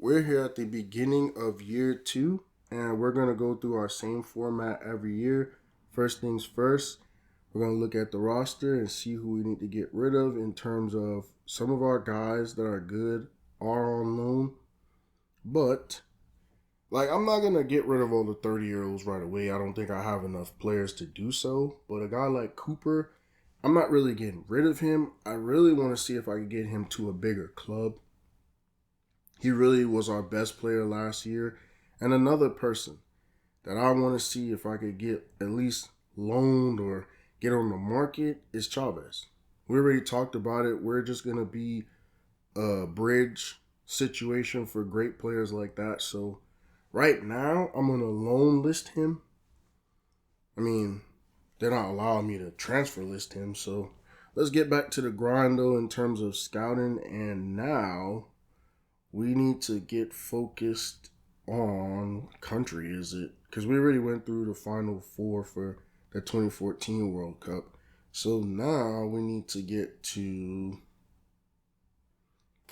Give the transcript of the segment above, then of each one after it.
We're here at the beginning of year two, and we're going to go through our same format every year. First things first, we're going to look at the roster and see who we need to get rid of in terms of some of our guys that are good are on loan. But, I'm not going to get rid of all the 30-year-olds right away. I don't think I have enough players to do so. But a guy like Cooper, I'm not really getting rid of him. I really want to see if I can get him to a bigger club. He really was our best player last year. And another person that I want to see if I could get at least loaned or get on the market is Chavez. We already talked about it. We're just going to be a bridge situation for great players like that. So right now, I'm going to loan list him. I mean, they're not allowing me to transfer list him. So let's get back to the grind, though, in terms of scouting. And now we need to get focused on what country is it? Because we already went through the final four for the 2014 World Cup. So now we need to get to.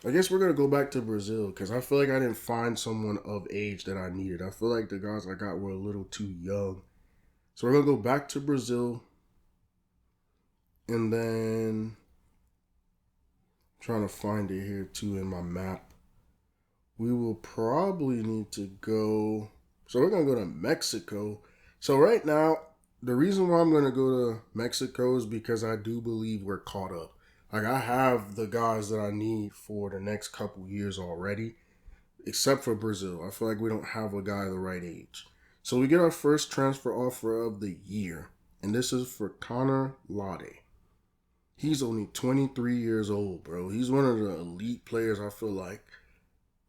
I guess we're going to go back to Brazil because I feel like I didn't find someone of age that I needed. I feel like the guys I got were a little too young. So we're going to go back to Brazil. And then. I'm trying to find it here too in my map. We will probably need to go. So we're going to go to Mexico. So right now, the reason why I'm going to go to Mexico is because I do believe we're caught up. I have the guys that I need for the next couple years already, except for Brazil. I feel like we don't have a guy the right age. So we get our first transfer offer of the year, and this is for Connor Lade. He's only 23 years old, bro. He's one of the elite players, I feel like,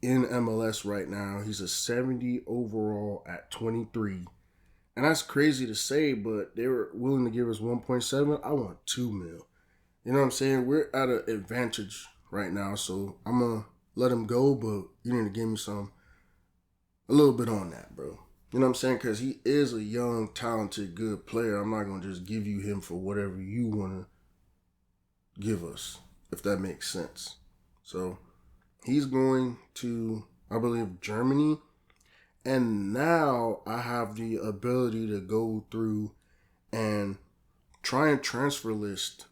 in MLS right now. He's a 70 overall at 23. And that's crazy to say, but they were willing to give us 1.7. I want 2 mil. You know what I'm saying? We're at an advantage right now, so I'm going to let him go, but you need to give me a little bit on that, bro. You know what I'm saying? Because he is a young, talented, good player. I'm not going to just give you him for whatever you want to give us, if that makes sense. So he's going to, I believe, Germany. And now I have the ability to go through and try and transfer list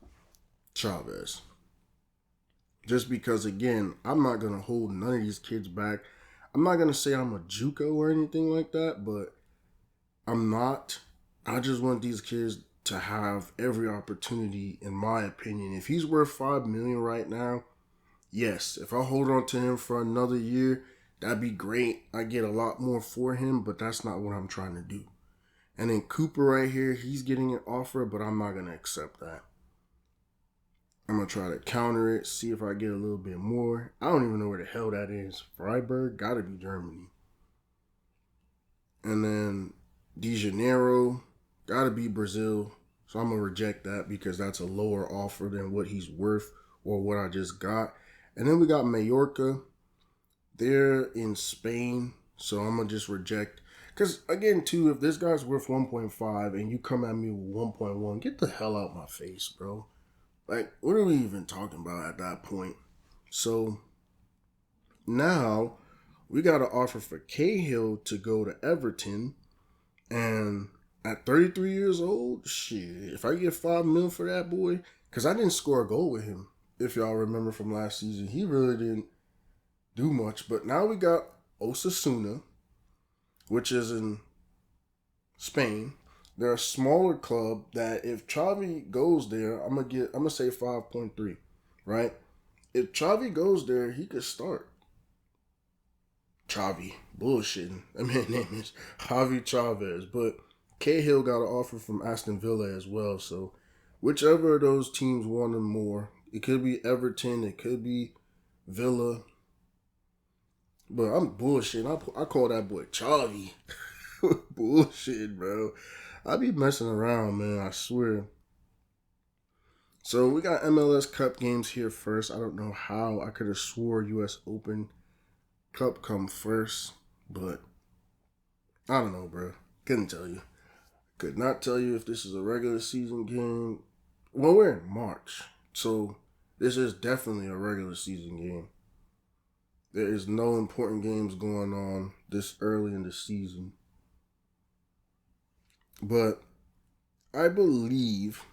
Chavez. Just because, again, I'm not going to hold none of these kids back. I'm not going to say I'm a JUCO or anything like that, but I'm not. I just want these kids to have every opportunity, in my opinion. If he's worth $5 million right now, yes, if I hold on to him for another year, that'd be great. I get a lot more for him, but that's not what I'm trying to do. And then Cooper right here, he's getting an offer, but I'm not going to accept that. I'm going to try to counter it, see if I get a little bit more. I don't even know where the hell that is. Freiburg, gotta be Germany. And then De Janeiro, gotta be Brazil. So I'm going to reject that because that's a lower offer than what he's worth or what I just got. And then we got Mallorca. They're in Spain, so I'm going to just reject. Because, again, too, if this guy's worth 1.5 and you come at me with 1.1, get the hell out my face, bro. Like, what are we even talking about at that point? So, now, we got an offer for Cahill to go to Everton. And at 33 years old, shit, if I get $5 million for that boy, because I didn't score a goal with him, if y'all remember from last season. He really didn't do much. But now we got Osasuna, which is in Spain. They're a smaller club that if Xavi goes there, I'm gonna say 5.3, right? If Xavi goes there, he could start. Xavi, bullshitting. That man's name is Javi Chavez, but Cahill got an offer from Aston Villa as well. So whichever of those teams want him more, it could be Everton, it could be Villa. But I'm bullshitting. I call that boy Xavi. Bullshit, bro. I be messing around, man. I swear. So we got MLS Cup games here first. I don't know how. I could have swore U.S. Open Cup come first, but I don't know, bro. Couldn't tell you. Could not tell you if this is a regular season game. Well, we're in March, so this is definitely a regular season game. There is no important games going on this early in the season. But I believe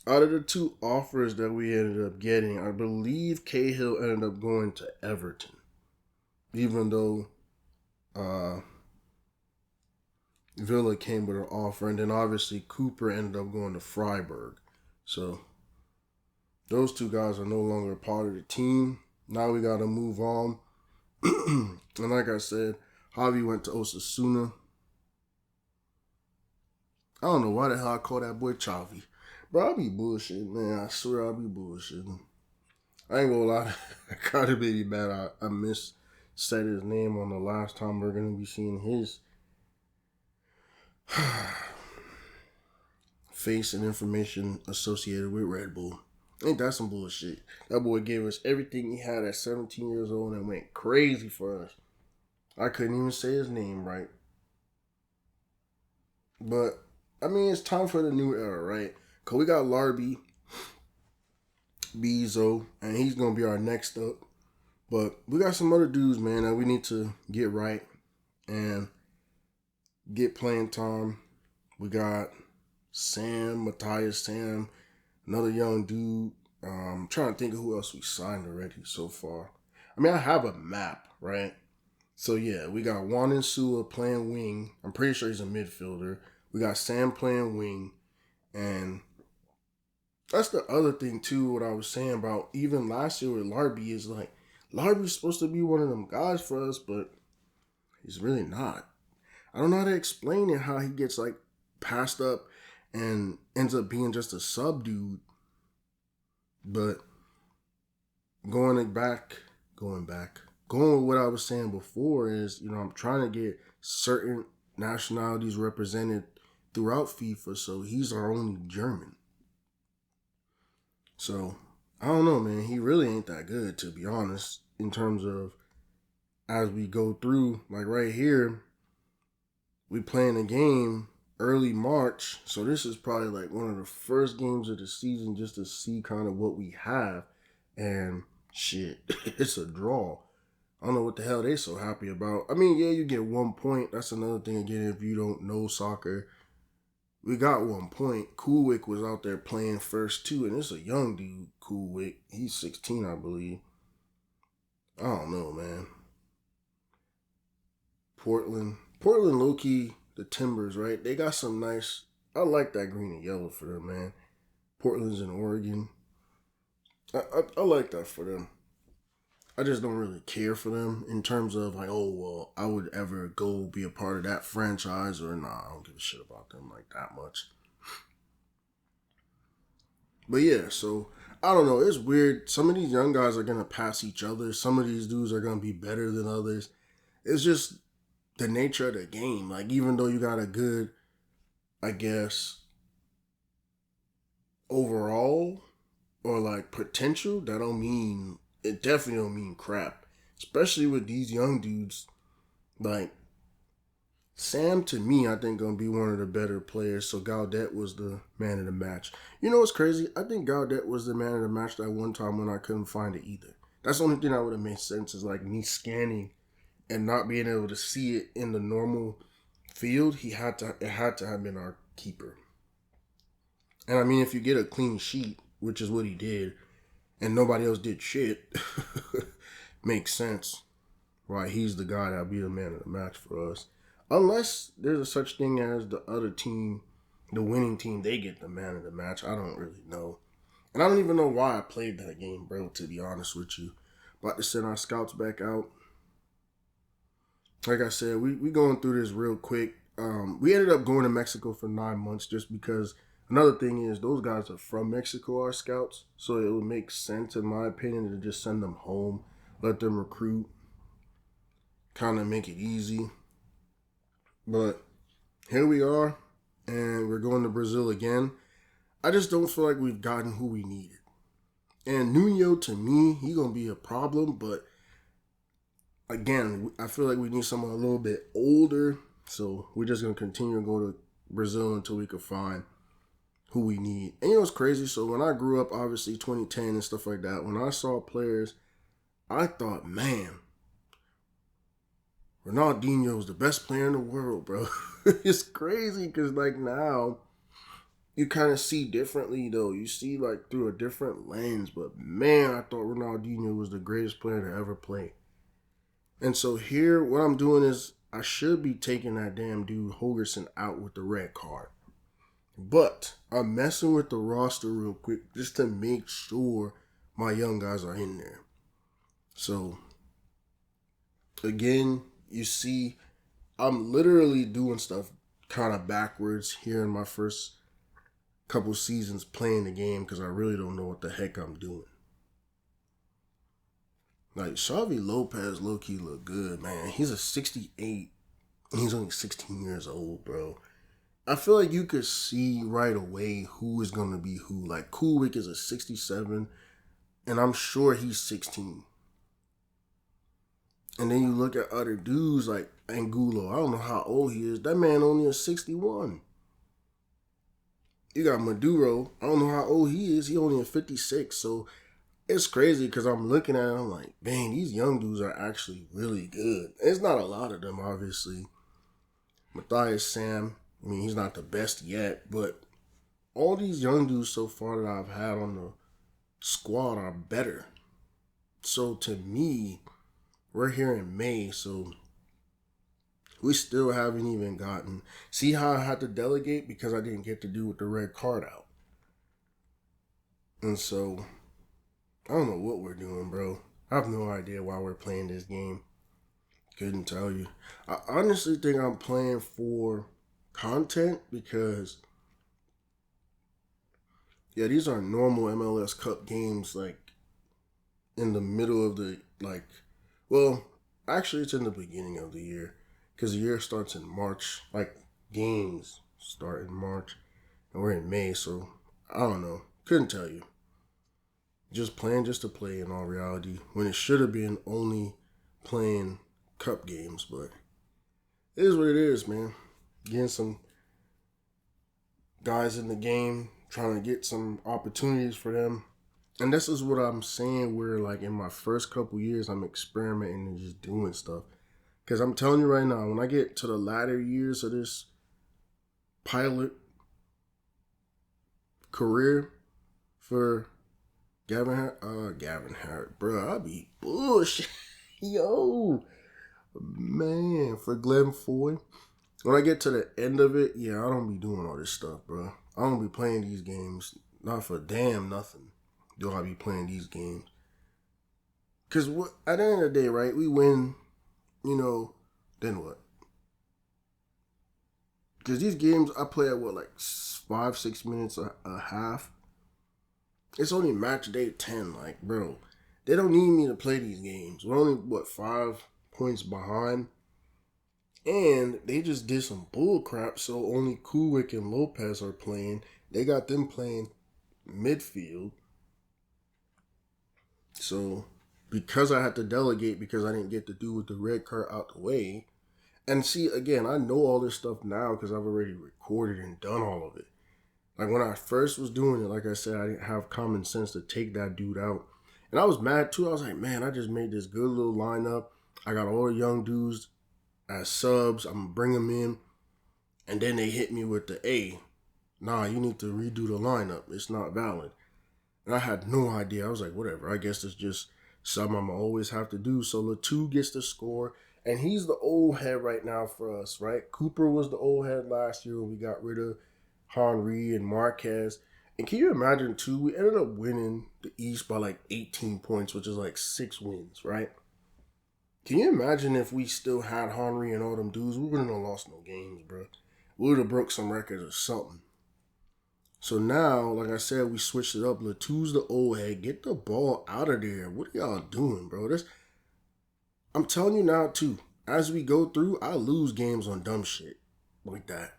out of the two offers that we ended up getting, I believe Cahill ended up going to Everton. Even though Villa came with an offer, and then obviously Cooper ended up going to Freiburg. So those two guys are no longer a part of the team. Now we got to move on. And like I said, Javi went to Osasuna. I don't know why the hell I call that boy Chavi. Bro, I be bullshitting, man. I swear I be bullshitting. I ain't gonna lie. It kind of made me mad. I said his name on the last time we're going to be seeing his face and information associated with Red Bull. Ain't that some bullshit? That boy gave us everything he had at 17 years old and went crazy for us. I couldn't even say his name right. But, I mean, it's time for the new era, right? Because we got Larby, Bezo, and he's going to be our next up. But we got some other dudes, man, that we need to get right and get playing time. We got Matthias Sam, another young dude. I'm trying to think of who else we signed already so far. I mean, I have a map, right? So, yeah, we got Juan Insua playing wing. I'm pretty sure he's a midfielder. We got Sam playing wing. And that's the other thing, too, what I was saying about even last year with Larby is like, Larby's supposed to be one of them guys for us, but he's really not. I don't know how to explain it, how he gets, like, passed up and ends up being just a sub dude. But going with what I was saying before is, I'm trying to get certain nationalities represented throughout FIFA, so he's our only German. So, I don't know, man. He really ain't that good, to be honest, in terms of as we go through, like right here, we playing a game early March, so this is probably like one of the first games of the season just to see kind of what we have, and shit, it's a draw. I don't know what the hell they so happy about. I mean, yeah, you get 1 point. That's another thing again if you don't know soccer. We got 1 point. Coolwick was out there playing first too, and it's a young dude, Coolwick. He's 16, I believe. I don't know, man. Portland, low-key, the Timbers, right? They got some nice... I like that green and yellow for them, man. Portland's in Oregon. I like that for them. I just don't really care for them in terms of like, oh, well, I would ever go be a part of that franchise or nah, I don't give a shit about them like that much. But yeah, so I don't know. It's weird. Some of these young guys are going to pass each other. Some of these dudes are going to be better than others. It's just the nature of the game. Like, even though you got a good, I guess, overall or like potential, it definitely don't mean crap. Especially with these young dudes. Like, Sam, to me, I think going to be one of the better players. So Gaudet was the man of the match. You know what's crazy? I think Gaudet was the man of the match that one time when I couldn't find it either. That's the only thing that would have made sense is like me scanning and not being able to see it in the normal field. It had to have been our keeper. And I mean, if you get a clean sheet, which is what he did, and nobody else did shit, makes sense why he's the guy that'll be the man of the match for us. Unless there's a such thing as the other team, the winning team, they get the man of the match. I don't really know. And I don't even know why I played that game, bro, to be honest with you. About to send our scouts back out. Like I said, we going through this real quick. We ended up going to Mexico for 9 months just because another thing is those guys are from Mexico, our scouts. So it would make sense, in my opinion, to just send them home, let them recruit, kind of make it easy. But here we are, and we're going to Brazil again. I just don't feel like we've gotten who we needed. And Nuno, to me, he's going to be a problem, but again, I feel like we need someone a little bit older, so we're just going to continue to go to Brazil until we can find who we need. And you know what's crazy? So when I grew up, obviously 2010 and stuff like that, when I saw players I thought, man, Ronaldinho is the best player in the world, bro. It's crazy because, like, now you kind of see differently, though. You see, like, through a different lens. But, man, I thought Ronaldinho was the greatest player to ever play. And so here, what I'm doing is I should be taking that damn dude Hogerson out with the red card. But I'm messing with the roster real quick just to make sure my young guys are in there. So, again, you see, I'm literally doing stuff kind of backwards here in my first couple seasons playing the game because I really don't know what the heck I'm doing. Like, Xavi Lopez low-key look good, man. He's a 68, and he's only 16 years old, bro. I feel like you could see right away who is going to be who. Like, Kulik is a 67, and I'm sure he's 16. And then you look at other dudes like Angulo. I don't know how old he is. That man only is 61. You got Maduro. I don't know how old he is. He only a 56. So it's crazy because I'm looking at him like, man, these young dudes are actually really good. It's not a lot of them, obviously. Matthias Sam, I mean, he's not the best yet, but all these young dudes so far that I've had on the squad are better. So to me, we're here in May, so we still haven't even gotten. See how I had to delegate because I didn't get to do with the red card out. And so, I don't know what we're doing, bro. I have no idea why we're playing this game. Couldn't tell you. I honestly think I'm playing for content because, yeah, these are normal MLS Cup games, like, in the middle of the, like, well, actually it's in the beginning of the year because the year starts in March. Like, games start in March and we're in May, so I don't know. Couldn't tell you. Just playing just to play in all reality when it should have been only playing cup games, but it is what it is, man. Getting some guys in the game, trying to get some opportunities for them. And this is what I'm saying where, like, in my first couple years, I'm experimenting and just doing stuff. Because I'm telling you right now, when I get to the latter years of this pilot career for Gavin Harrod, bro, I'll be bullshit. Yo, man, for Glen Foy. When I get to the end of it, yeah, I don't be doing all this stuff, bro. I don't be playing these games, not for damn nothing. Do I be playing these games? Because at the end of the day, right, we win, then what? Because these games, I play at, like 5-6 minutes a half. It's only match day 10. Like, bro, they don't need me to play these games. We're only, 5 points behind? And they just did some bull crap, so only Kulik and Lopez are playing. They got them playing midfield. So, because I had to delegate because I didn't get to do with the red card out the way. And see, again, I know all this stuff now because I've already recorded and done all of it. Like, when I first was doing it, like I said, I didn't have common sense to take that dude out. And I was mad, too. I was like, man, I just made this good little lineup. I got all the young dudes as subs. I'm going to bring them in. And then they hit me with the, nah, you need to redo the lineup. It's not valid. And I had no idea. I was like, whatever. I guess it's just something I'm always have to do. So Latu gets the score. And he's the old head right now for us, right? Cooper was the old head last year when we got rid of Henry and Marquez. And can you imagine, too, we ended up winning the East by like 18 points, which is like 6 wins, right? Can you imagine if we still had Henry and all them dudes? We wouldn't have lost no games, bro. We would have broke some records or something. So now, like I said, we switched it up. Latu's the old head. Get the ball out of there. What are y'all doing, bro? I'm telling you now, too. As we go through, I lose games on dumb shit like that.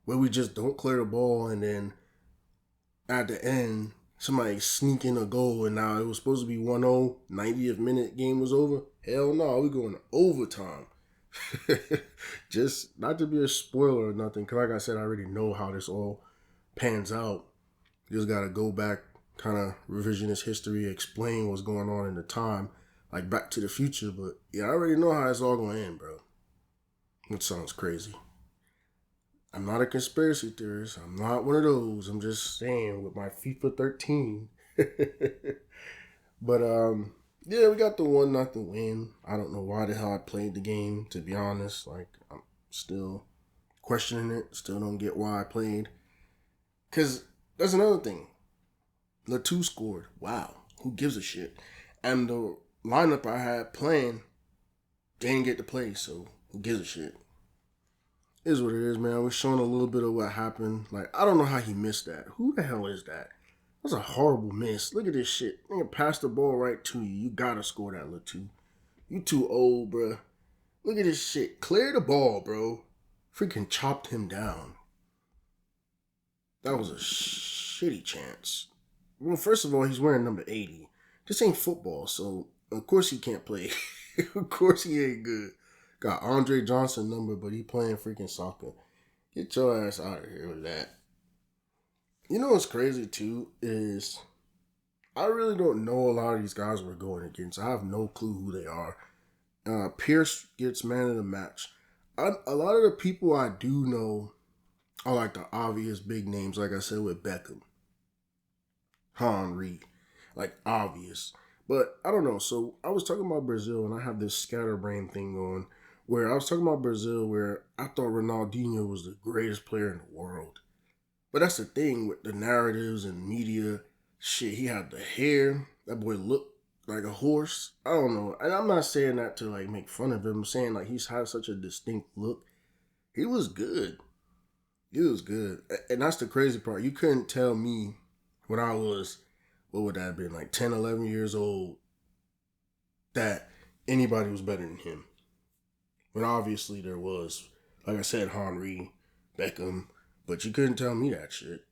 Where we just don't clear the ball and then at the end, somebody sneak in a goal and now it was supposed to be 1-0, 90th minute game was over. Hell no, we going to overtime. Just not to be a spoiler or nothing, because like I said, I already know how this all pans out. You just got to go back, kind of revisionist history, explain what's going on in the time. like Back to the Future. But yeah, I already know how it's all going to end, bro. Which sounds crazy. I'm not a conspiracy theorist. I'm not one of those. I'm just saying with my FIFA 13. But yeah, we got the 1-0 win. I don't know why the hell I played the game, to be honest. Like, I'm still questioning it. Still don't get why I played. Because that's another thing. Latu scored. Wow. Who gives a shit? And the lineup I had playing, they didn't get to play, so who gives a shit? It is what it is, man. We're showing a little bit of what happened. Like, I don't know how he missed that. Who the hell is that? That's a horrible miss. Look at this shit. Nigga passed the ball right to you. You gotta score that, Latu. You too old, bro. Look at this shit. Clear the ball, bro. Freaking chopped him down. That was a shitty chance. Well, first of all, he's wearing number 80. This ain't football, so of course he can't play. Of course he ain't good. Got Andre Johnson number, but he playing freaking soccer. Get your ass out of here with that. You know what's crazy too is I really don't know a lot of these guys we're going against. I have no clue who they are. Pierce gets man of the match. A lot of the people I do know are like the obvious big names, like I said with Beckham, Henry, like obvious. But I don't know. So I was talking about Brazil, and I have this scatterbrain thing going where I was talking about Brazil where I thought Ronaldinho was the greatest player in the world. But that's the thing with the narratives and media. Shit, he had the hair. That boy looked like a horse. I don't know. And I'm not saying that to like make fun of him. I'm saying like he's had such a distinct look. He was good. He was good. And that's the crazy part. You couldn't tell me when I was, what would that have been, like 10, 11 years old, that anybody was better than him. But obviously there was, like I said, Henry, Beckham, but you couldn't tell me that shit.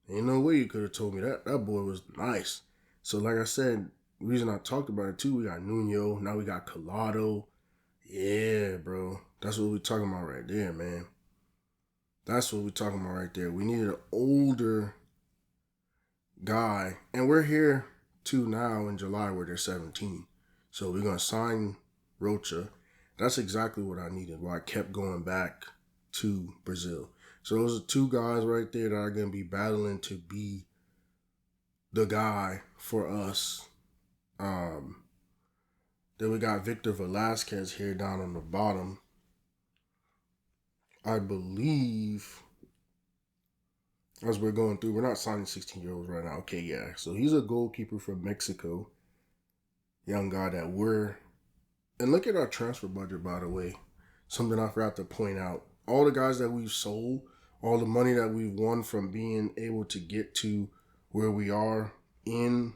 Ain't no way you could have told me that. That boy was nice. So like I said, the reason I talked about it too, we got Nuno, now we got Collado. Yeah, bro. That's what we're talking about right there, man. That's what we're talking about right there. We needed an older guy. And we're here too now in July where they're 17. So we're going to sign Rocha. That's exactly what I needed, why I kept going back to Brazil. So those are two guys right there that are going to be battling to be the guy for us. Then we got Victor Velasquez here down on the bottom. I believe, as we're going through, we're not signing 16-year-olds right now. Okay, yeah. So he's a goalkeeper from Mexico. Young guy that we're... And look at our transfer budget, by the way. Something I forgot to point out. All the guys that we've sold, all the money that we've won from being able to get to where we are in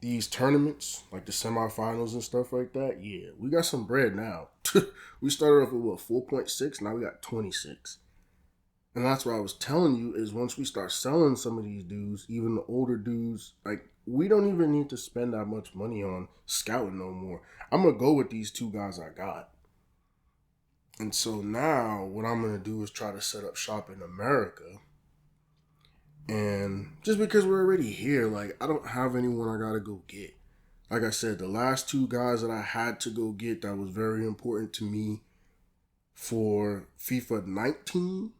these tournaments, like the semifinals and stuff like that, yeah, we got some bread now. We started off with, 4.6? Now we got 26. And that's what I was telling you is once we start selling some of these dudes, even the older dudes, like, we don't even need to spend that much money on scouting no more. I'm going to go with these two guys I got. And so now what I'm going to do is try to set up shop in America. And just because we're already here, like, I don't have anyone I got to go get. Like I said, the last two guys that I had to go get that was very important to me for FIFA 19,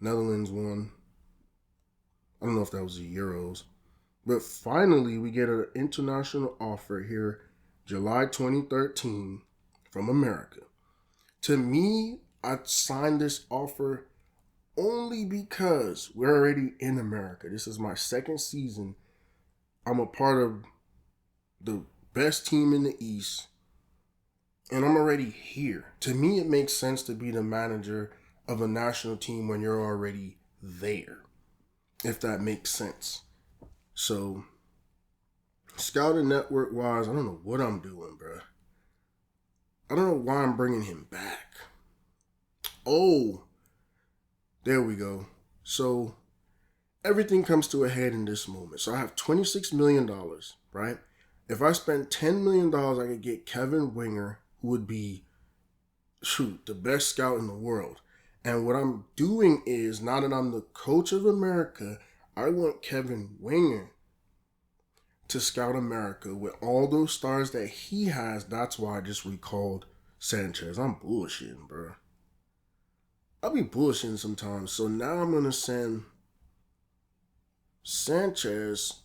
Netherlands won. I don't know if that was the Euros. But finally, we get an international offer here, July 2013, from America. To me, I signed this offer only because we're already in America. This is my second season. I'm a part of the best team in the East, and I'm already here. To me, it makes sense to be the manager of a national team when you're already there, if that makes sense. So, scouting network-wise, I don't know what I'm doing, bro. I don't know why I'm bringing him back. Oh, there we go. So, everything comes to a head in this moment. So, I have $26 million, right? If I spend $10 million, I could get Kevin Winger, who would be, the best scout in the world. And what I'm doing is, now that I'm the coach of America, I want Kevin Winger to scout America with all those stars that he has. That's why I just recalled Sanchez. I'm bullshitting, bro. I'll be bullshitting sometimes. So now I'm going to send Sanchez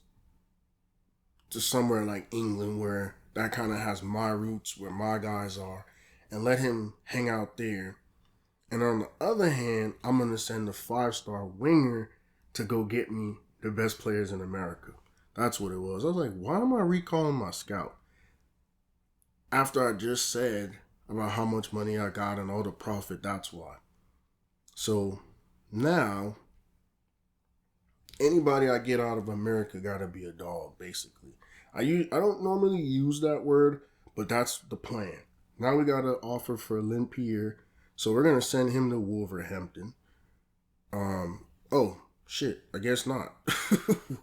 to somewhere like England where that kind of has my roots, where my guys are, and let him hang out there. And on the other hand, I'm going to send the 5-star winger to go get me the best players in America. That's what it was. I was like, why am I recalling my scout? After I just said about how much money I got and all the profit, that's why. So now, anybody I get out of America got to be a dog, basically. I don't normally use that word, but that's the plan. Now we got an offer for Glen, so we're going to send him to Wolverhampton. Oh, shit, I guess not.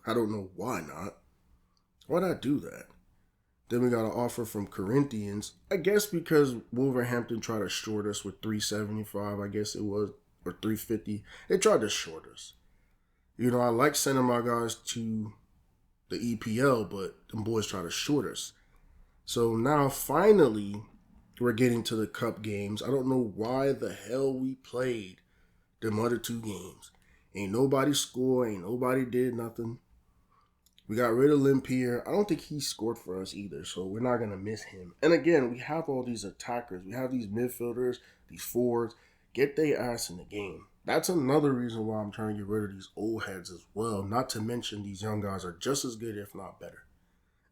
I don't know why not. Why'd I do that? Then we got an offer from Corinthians. I guess because Wolverhampton tried to short us with $375, I guess it was, or $350. They tried to short us. You know, I like sending my guys to the EPL, but them boys try to short us. So now, finally, we're getting to the cup games. I don't know why the hell we played them other 2 games. Ain't nobody scored. Ain't nobody did nothing. We got rid of Glen. I don't think he scored for us either, so we're not going to miss him. And again, we have all these attackers. We have these midfielders, these forwards. Get their ass in the game. That's another reason why I'm trying to get rid of these old heads as well. Not to mention these young guys are just as good, if not better.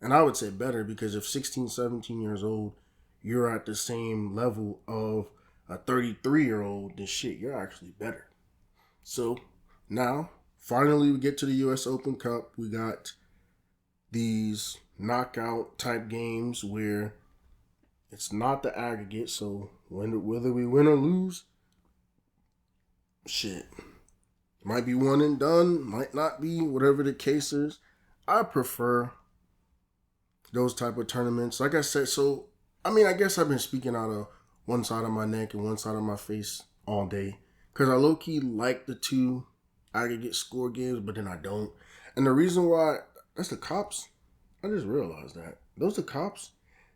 And I would say better because if 16, 17 years old, you're at the same level of a 33-year-old, then shit, you're actually better. So now, finally, we get to the U.S. Open Cup. We got these knockout type games where it's not the aggregate. So whether we win or lose, shit, might be one and done, might not be, whatever the case is. I prefer those type of tournaments. Like I said, so, I mean, I guess I've been speaking out of one side of my neck and one side of my face all day. Because I low-key like the 2 aggregate score games, but then I don't. And the reason why, that's the cops. I just realized that. Those are the cops.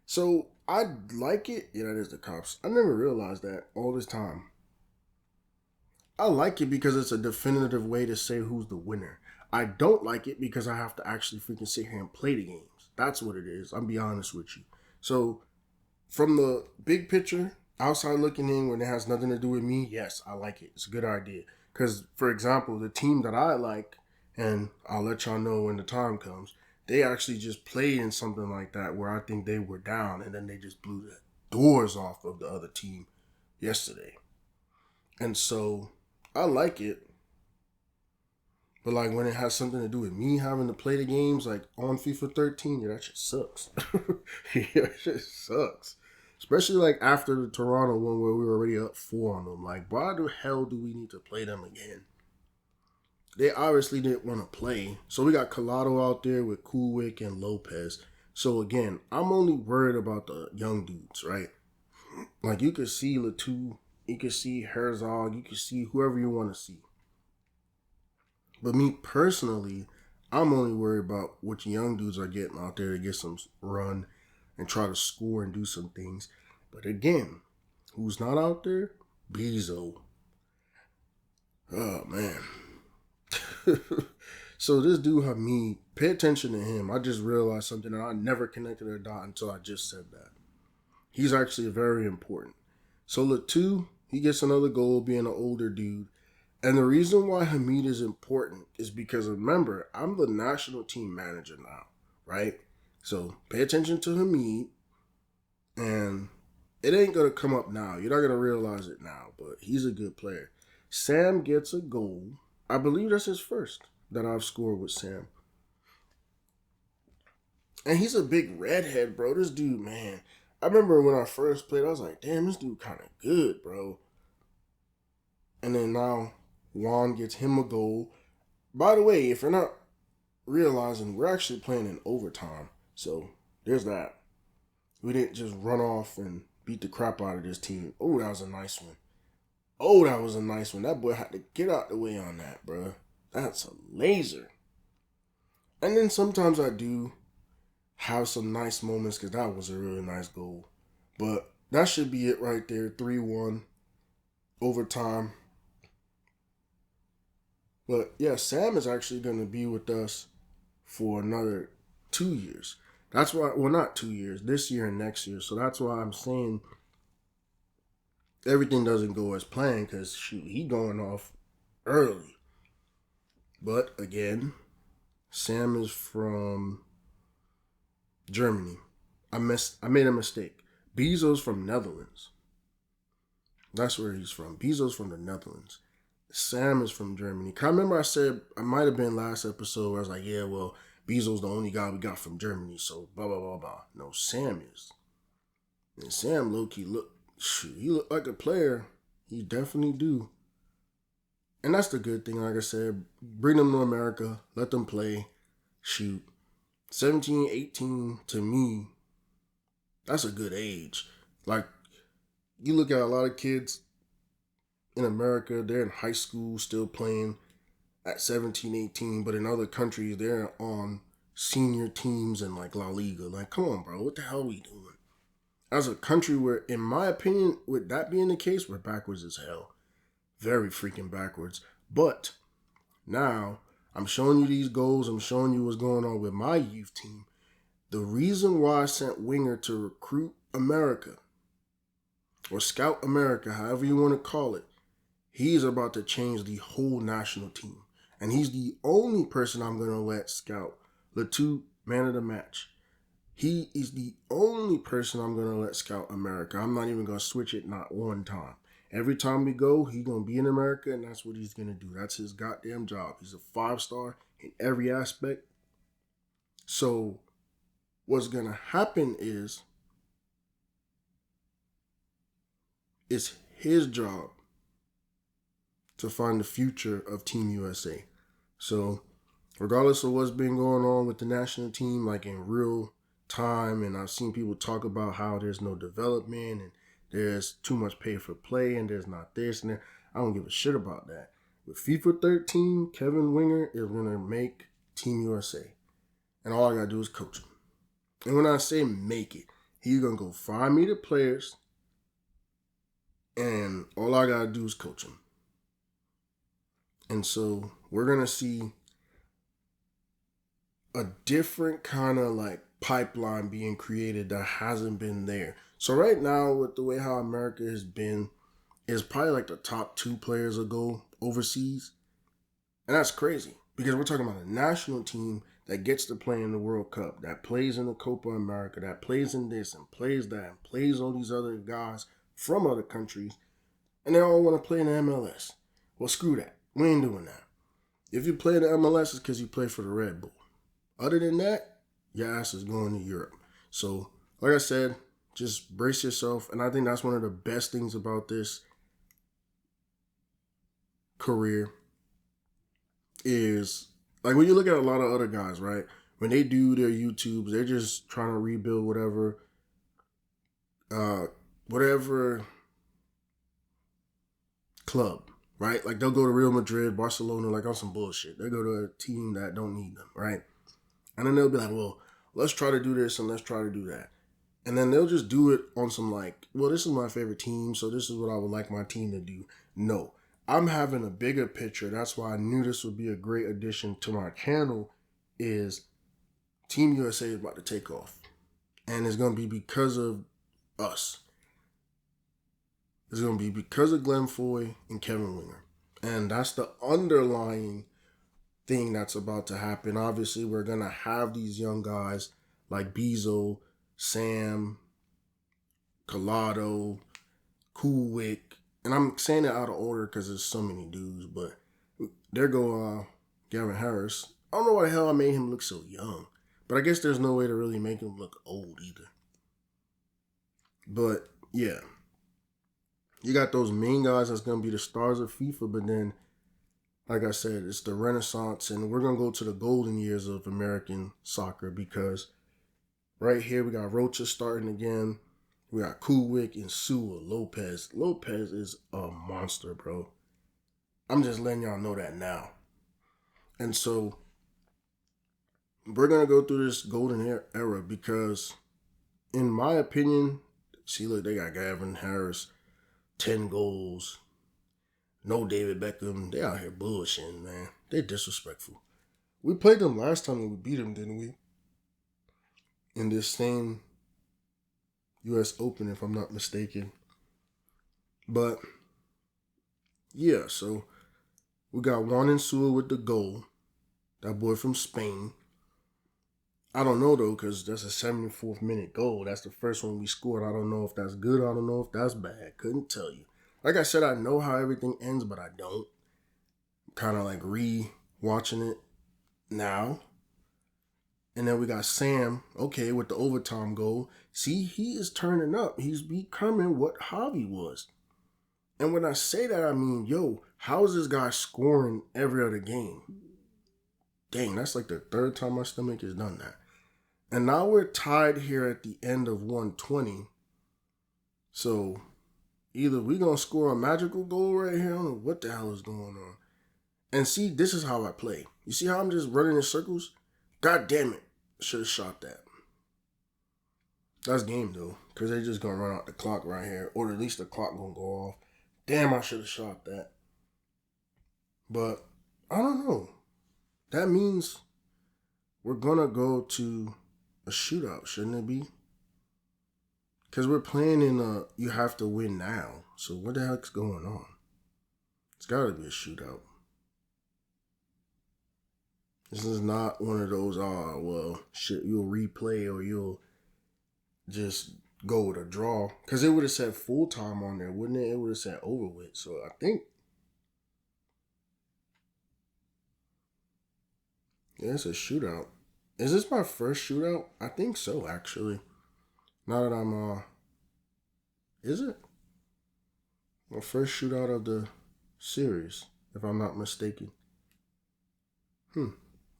So, I like it. Yeah, that is the cops. I never realized that all this time. I like it because it's a definitive way to say who's the winner. I don't like it because I have to actually freaking sit here and play the games. That's what it is. I'll be honest with you. So, from the big picture, outside looking in when it has nothing to do with me, yes, I like it. It's a good idea. Because, for example, the team that I like, and I'll let y'all know when the time comes, they actually just played in something like that where I think they were down and then they just blew the doors off of the other team yesterday. And so, I like it. But, like, when it has something to do with me having to play the games, like, on FIFA 13, yeah, that shit sucks. Yeah, that shit sucks. Especially, like, after the Toronto one where we were already up 4 on them. Like, why the hell do we need to play them again? They obviously didn't want to play. So, we got Collado out there with Kulik and Lopez. So, again, I'm only worried about the young dudes, right? Like, you could see Latu, you could see Herzog, you could see whoever you want to see. But me personally, I'm only worried about which young dudes are getting out there to get some run and try to score and do some things. But again, who's not out there? Bezo. Oh, man. So this dude Hamid, pay attention to him. I just realized something and I never connected a dot until I just said that. He's actually very important. So Latu, he gets another goal being an older dude. And the reason why Hamid is important is because, remember, I'm the national team manager now, right? So pay attention to Hamid, and it ain't going to come up now. You're not going to realize it now, but he's a good player. Sam gets a goal. I believe that's his first that I've scored with Sam. And he's a big redhead, bro. This dude, man. I remember when I first played, I was like, damn, this dude kind of good, bro. And then now Juan gets him a goal. By the way, if you're not realizing, we're actually playing in overtime. So there's that. We didn't just run off and beat the crap out of this team. Oh, that was a nice one. Oh, that was a nice one. That boy had to get out the way on that, bro. That's a laser. And then sometimes I do have some nice moments because that was a really nice goal. But that should be it right there. 3-1 overtime. But yeah, Sam is actually going to be with us for another 2 years. That's why, well, not 2 years, this year and next year. So that's why I'm saying everything doesn't go as planned because shoot, he going off early. But again, Sam is from Germany. I made a mistake. Bezo's from Netherlands. That's where he's from. Bezo's from the Netherlands. Sam is from Germany. I remember I said, I might have been last episode where I was like, yeah, well, Bezo's the only guy we got from Germany, so blah, blah, blah, blah. No, Sam is. And Sam low-key he looked like a player. He definitely do. And that's the good thing, like I said. Bring them to America. Let them play. Shoot. 17, 18, to me, that's a good age. Like, you look at a lot of kids in America, they're in high school still playing at 17, 18, but in other countries, they're on senior teams and like La Liga. Like, come on, bro, what the hell are we doing? As a country where, in my opinion, with that being the case, we're backwards as hell. Very freaking backwards. But now, I'm showing you these goals. I'm showing you what's going on with my youth team. The reason why I sent Winger to recruit America, or Scout America, however you want to call it, he's about to change the whole national team. And he's the only person I'm going to let scout. Latu, man of the match. He is the only person I'm going to let scout America. I'm not even going to switch it not one time. Every time we go, he's going to be in America, and that's what he's going to do. That's his goddamn job. He's a 5-star in every aspect. So what's going to happen is it's his job to find the future of Team USA. So regardless of what's been going on with the national team, like in real time, and I've seen people talk about how there's no development and there's too much pay for play and there's not this and that. I don't give a shit about that. With FIFA 13, Kevin Winger is going to make Team USA. And all I got to do is coach him. And when I say make it, he's going to go find me the players, and all I got to do is coach him. And so we're going to see a different kind of like pipeline being created that hasn't been there. So right now, with the way how America has been, is probably like the top 2 players that go overseas. And that's crazy because we're talking about a national team that gets to play in the World Cup, that plays in the Copa America, that plays in this and plays that and plays all these other guys from other countries, and they all want to play in the MLS. Well, screw that. We ain't doing that. If you play in the MLS, it's because you play for the Red Bull. Other than that, your ass is going to Europe. So, like I said, just brace yourself. And I think that's one of the best things about this career is, like, when you look at a lot of other guys, right? When they do their YouTubes, they're just trying to rebuild whatever club, right? Like, they'll go to Real Madrid, Barcelona, like on some bullshit. They'll go to a team that don't need them, right? And then they'll be like, well, let's try to do this and let's try to do that. And then they'll just do it on some like, well, this is my favorite team, so this is what I would like my team to do. No, I'm having a bigger picture. That's why I knew this would be a great addition to my channel, is Team USA is about to take off. And it's going to be because of us. It's going to be because of Glen and Kevin Winger. And that's the underlying thing that's about to happen. Obviously, we're going to have these young guys like Bezo, Sam, Collado, Coolwick. And I'm saying it out of order because there's so many dudes. But there go Gavin Harris. I don't know why the hell I made him look so young. But I guess there's no way to really make him look old either. But, yeah. You got those main guys that's going to be the stars of FIFA. But then, like I said, it's the renaissance. And we're going to go to the golden years of American soccer. Because right here, we got Rocha starting again. We got Coolwick and Sua Lopez. Lopez is a monster, bro. I'm just letting y'all know that now. And so, we're going to go through this golden era because, in my opinion, see, look, they got Gavin Harris, 10 goals. No David Beckham. They out here bullshitting, man. They're disrespectful. We played them last time and we beat them, didn't we? In this same U.S. Open, if I'm not mistaken. But, yeah, so we got Juan Insua with the goal. That boy from Spain. I don't know, though, because that's a 74th minute goal. That's the first one we scored. I don't know if that's good. I don't know if that's bad. Couldn't tell you. Like I said, I know how everything ends, but I don't. Kind of like re-watching it now. And then we got Sam, okay, with the overtime goal. See, he is turning up. He's becoming what Javi was. And when I say that, I mean, yo, how is this guy scoring every other game? Dang, that's like the third time my stomach has done that. And now we're tied here at the end of 120. So either we're going to score a magical goal right here. I don't know what the hell is going on. And see, this is how I play. You see how I'm just running in circles? God damn it. Should have shot that. That's game, though. Because they're just going to run out the clock right here. Or at least the clock going to go off. Damn, I should have shot that. But, I don't know. That means we're going to go to a shootout, shouldn't it be? Because we're playing in a you have to win now. So what the heck's going on? It's got to be a shootout. This is not one of those, well, shit, you'll replay or you'll just go with a draw. Because it would have said full time on there, wouldn't it? It would have said over with. So I think, yeah, it's a shootout. Is this my first shootout? I think so, actually. Now that I'm, is it? My first shootout of the series, if I'm not mistaken.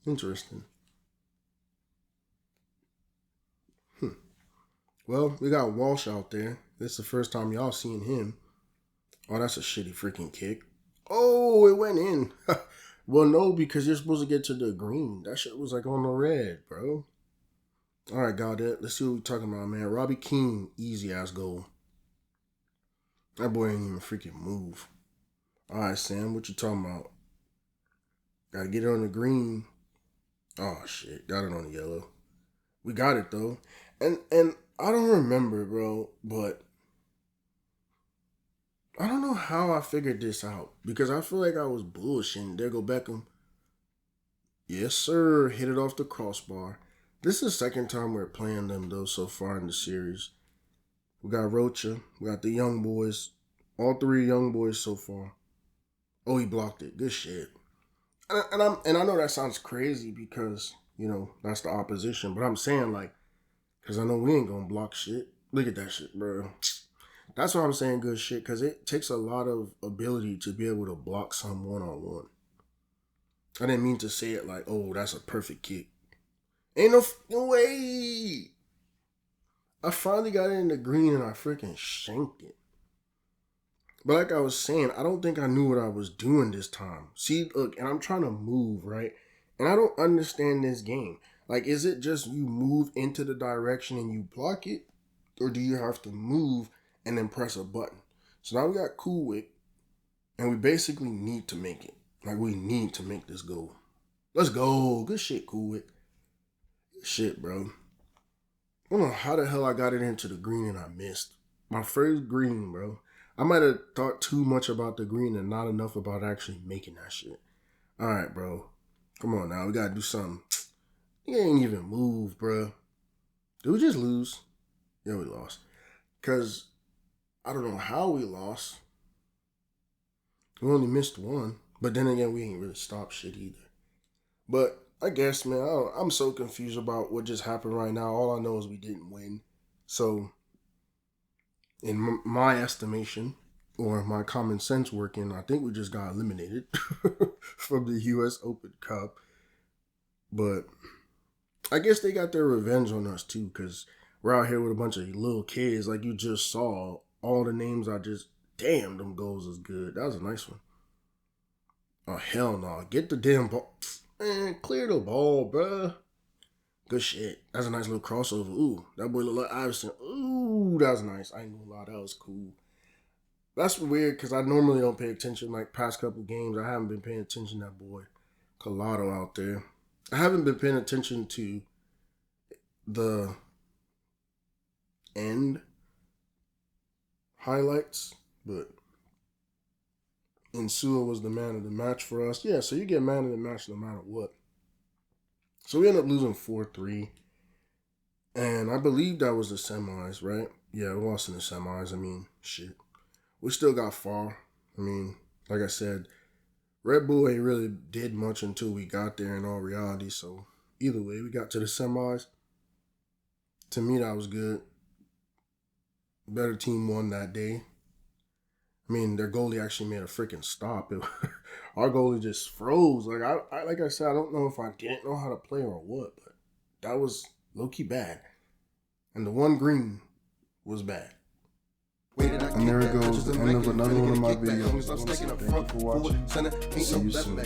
Interesting. Well, we got Walsh out there. This is the first time y'all seen him. Oh, that's a shitty freaking kick. Oh, it went in. Well, no, because you're supposed to get to the green. That shit was like on the red, bro. All right, Gaudet. Let's see what we're talking about, man. Robbie Keane, easy ass goal. That boy ain't even freaking move. All right, Sam, what you talking about? Gotta get it on the green. Oh shit, got it on the yellow. We got it though, and I don't remember, bro, but I don't know how I figured this out because I feel like I was bullshitting. There go Beckham. Yes, sir. Hit it off the crossbar. This is the second time we're playing them though so far in the series. We got Rocha. We got the young boys. All three young boys so far. Oh, he blocked it. Good shit. And I know that sounds crazy because, you know, that's the opposition. But I'm saying, like, because I know we ain't going to block shit. Look at that shit, bro. That's why I'm saying good shit. Because it takes a lot of ability to be able to block some one-on-one. I didn't mean to say it like, oh, that's a perfect kick. Ain't no way. I finally got it in the green and I freaking shanked it. But like I was saying, I don't think I knew what I was doing this time. See, look, and I'm trying to move, right? And I don't understand this game. Like, is it just you move into the direction and you block it? Or do you have to move and then press a button? So now we got Coolwick, and we basically need to make it. Like, we need to make this goal. Let's go. Good shit, Coolwick. Good shit, bro. I don't know how the hell I got it into the green and I missed. My first green, bro. I might have thought too much about the green and not enough about actually making that shit. All right, bro. Come on now. We got to do something. He ain't even move, bro. Did we just lose? Yeah, we lost. Because I don't know how we lost. We only missed one. But then again, we ain't really stopped shit either. But I guess, man, I'm so confused about what just happened right now. All I know is we didn't win. So in my estimation, or my common sense working, I think we just got eliminated from the U.S. Open Cup. But I guess they got their revenge on us too, because we're out here with a bunch of little kids, like you just saw. All the names damn, them goals is good. That was a nice one. Oh, hell no. Get the damn ball. Man, clear the ball, bruh. Good shit. That's a nice little crossover. Ooh, that boy look like Iverson. Ooh, that was nice. I ain't gonna lie, that was cool. That's weird because I normally don't pay attention. Like past couple games, I haven't been paying attention to that boy Collado out there. I haven't been paying attention to the end highlights, but Insua was the man of the match for us. Yeah, so you get man of the match no matter what. So we ended up losing 4-3. And I believe that was the semis, right? Yeah, we lost in the semis. I mean, shit. We still got far. I mean, like I said, Red Bull ain't really did much until we got there in all reality. So either way, we got to the semis. To me, that was good. Better team won that day. I mean, their goalie actually made a freaking stop. Our goalie just froze. Like I said, I don't know if I didn't know how to play or what, but that was low-key bad. And the one green was bad. And there it goes, the end of another one of my videos. Thank you for watching. See you soon.